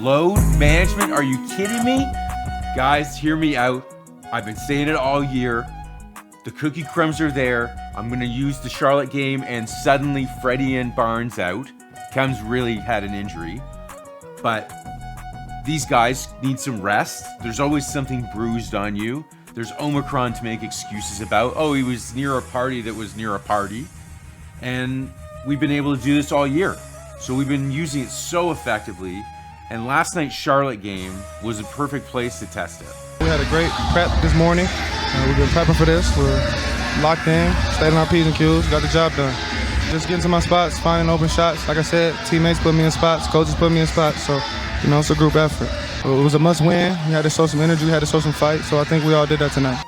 Load management? Are you kidding me? Guys, hear me out. I've been saying it all year. The cookie crumbs are there. I'm going to use the Charlotte game, and suddenly Freddie and Barnes out. Kem's really had an injury. But these guys need some rest. There's always something bruised on you. There's Omicron to make excuses about. Oh, he was near a party that was near a party. And we've been able to do this all year. So we've been using it so effectively. And last night's Charlotte game was a perfect place to test it. We had a great prep this morning. We've been prepping for this. We're locked in, stayed on our P's and Q's, got the job done. Just getting to my spots, finding open shots. Like I said, teammates put me in spots, coaches put me in spots. So, it's a group effort. It was a must win. We had to show some energy, we had to show some fight. So I think we all did that tonight.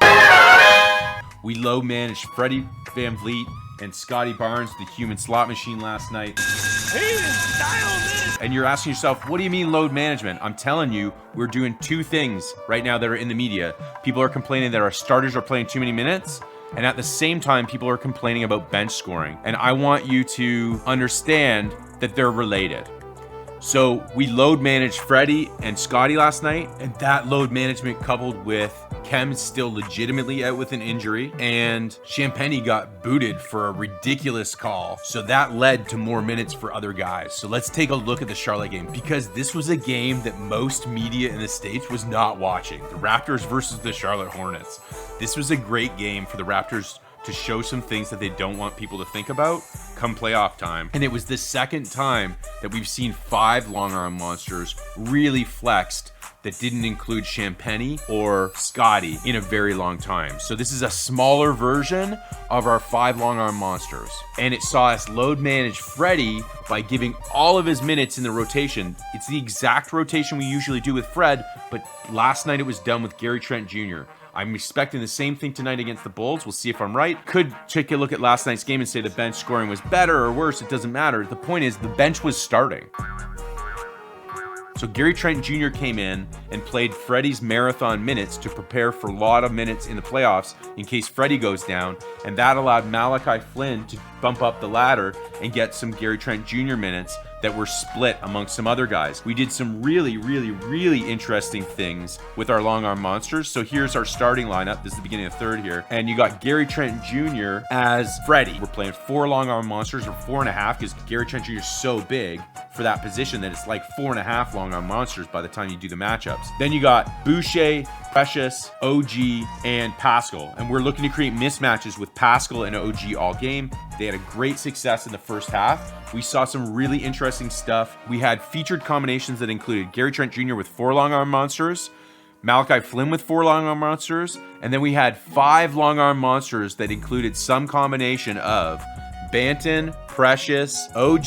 We low managed Freddie Van Vliet and Scotty Barnes, the human slot machine, last night. And you're asking yourself, what do you mean load management? I'm telling you, we're doing two things right now that are in the media. People are complaining that our starters are playing too many minutes, and at the same time, people are complaining about bench scoring. And I want you to understand that they're related. So we load managed Freddie and Scotty last night, and that load management coupled with Kem still legitimately out with an injury, and Champagny got booted for a ridiculous call. So that led to more minutes for other guys. So let's take a look at the Charlotte game, because this was a game that most media in the States was not watching. The Raptors versus the Charlotte Hornets. This was a great game for the Raptors to show some things that they don't want people to think about come playoff time. And it was the second time that we've seen 5 long arm monsters really flexed that didn't include Champagny or Scotty in a very long time. So this is a smaller version of our 5 long arm monsters. And it saw us load manage Freddie by giving all of his minutes in the rotation. It's the exact rotation we usually do with Fred, but last night it was done with Gary Trent Jr. I'm expecting the same thing tonight against the Bulls. We'll see if I'm right. Could take a look at last night's game and say the bench scoring was better or worse. It doesn't matter. The point is the bench was starting. So Gary Trent Jr. came in and played Freddie's marathon minutes to prepare for a lot of minutes in the playoffs in case Freddie goes down, and that allowed Malachi Flynn to bump up the ladder and get some Gary Trent Jr. minutes that were split amongst some other guys. We did some really interesting things with our long arm monsters. So here's our starting lineup. This is the beginning of third here. And you got Gary Trent Jr. as Freddie. We're playing 4 long arm monsters, or 4.5, because Gary Trent Jr. is so big for that position that it's like 4.5 long arm monsters by the time you do the matchups. Then you got Boucher, Precious, OG, and Pascal. And we're looking to create mismatches with Pascal and OG all game. They had a great success in the first half. We saw some really interesting stuff. We had featured combinations that included Gary Trent Jr. with 4 long arm monsters, Malachi Flynn with 4 long arm monsters, and then we had 5 long arm monsters that included some combination of Banton, Precious, OG,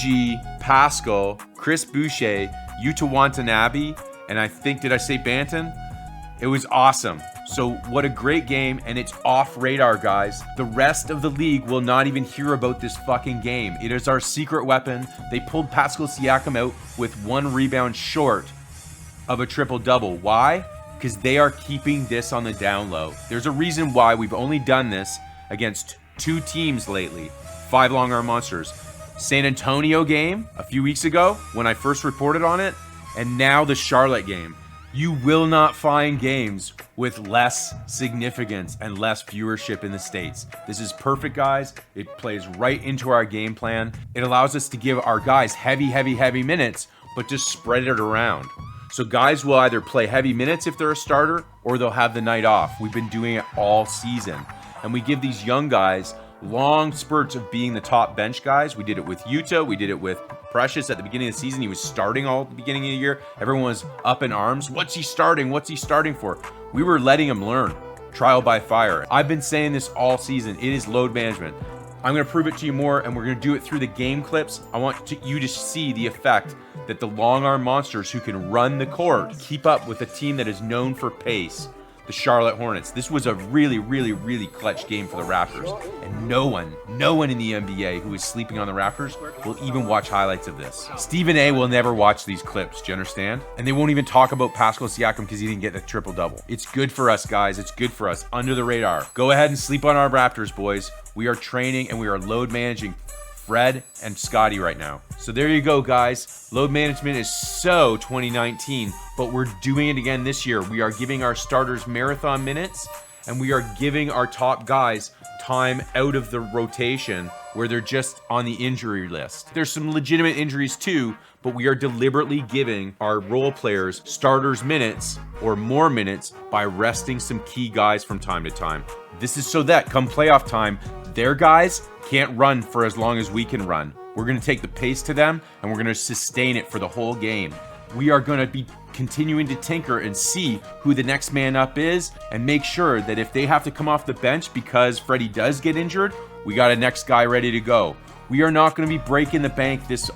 Pascal, Chris Boucher, Yuta Watanabe, and I think, did I say Banton? It was awesome. So what a great game, and it's off radar, guys. The rest of the league will not even hear about this fucking game. It is our secret weapon. They pulled Pascal Siakam out with 1 rebound short of a triple-double. Why? Because they are keeping this on the down low. There's a reason why we've only done this against 2 teams lately. 5 long arm monsters. San Antonio game a few weeks ago when I first reported on it, and now the Charlotte game. You will not find games with less significance and less viewership in the States. This is perfect, guys. It plays right into our game plan. It allows us to give our guys heavy minutes, but just spread it around. So guys will either play heavy minutes if they're a starter, or they'll have the night off. We've been doing it all season. And we give these young guys long spurts of being the top bench guys. We did it with Yuta. We did it with Precious at the beginning of the season. He was starting all at the beginning of the year. Everyone was up in arms. What's he starting? What's he starting for? We were letting him learn. Trial by fire. I've been saying this all season. It is load management. I'm going to prove it to you more, and we're going to do it through the game clips. I want you to see the effect that the long arm monsters who can run the court keep up with a team that is known for pace. The Charlotte Hornets. This was a really clutch game for the Raptors, and no one in the NBA who is sleeping on the Raptors will even watch highlights of this. Stephan A will never watch these clips, do you understand? And they won't even talk about Pascal Siakam because he didn't get the triple-double. It's good for us, guys. It's good for us. Under the radar. Go ahead and sleep on our Raptors, boys. We are training and we are load managing Fred and Scotty right now. So there you go, guys. Load management is so 2019, but we're doing it again this year. We are giving our starters marathon minutes, and we are giving our top guys time out of the rotation where they're just on the injury list. There's some legitimate injuries too, but we are deliberately giving our role players starters minutes or more minutes by resting some key guys from time to time. This is so that come playoff time, their guys can't run for as long as we can run. We're gonna take the pace to them and we're gonna sustain it for the whole game. We are gonna be continuing to tinker and see who the next man up is and make sure that if they have to come off the bench because Freddie does get injured, we got a next guy ready to go. We are not gonna be breaking the bank this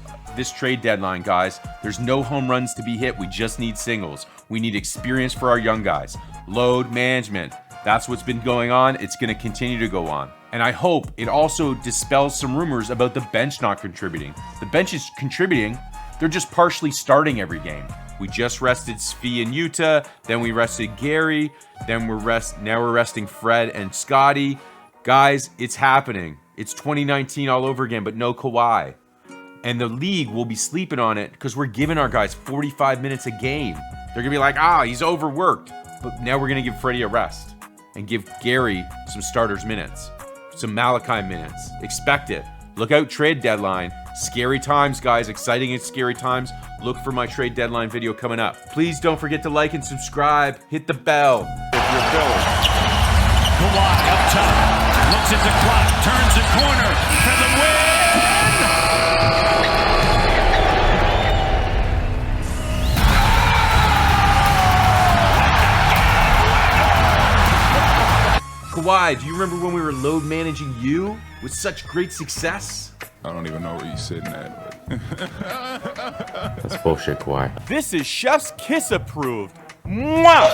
trade deadline, guys. There's no home runs to be hit. We just need singles. We need experience for our young guys. Load management. That's what's been going on. It's going to continue to go on. And I hope it also dispels some rumors about the bench not contributing. The bench is contributing. They're just partially starting every game. We just rested Svi in Utah. Then we rested Gary. Then now we're resting Fred and Scotty. Guys, it's happening. It's 2019 all over again, but no Kawhi. And the league will be sleeping on it because we're giving our guys 45 minutes a game. They're going to be like, he's overworked. But now we're going to give Freddie a rest and give Gary some starters minutes, some Malachi minutes. Expect it. Look out, trade deadline. Scary times, guys. Exciting and scary times. Look for my trade deadline video coming up. Please don't forget to like and subscribe. Hit the bell if you're Philly. Kawhi up top. Looks at the clock. Turns the corner for the win. Kawhi, do you remember when we were load managing you with such great success? I don't even know where you're sitting at. That's bullshit, Kawhi. This is Chef's Kiss approved. Mwah!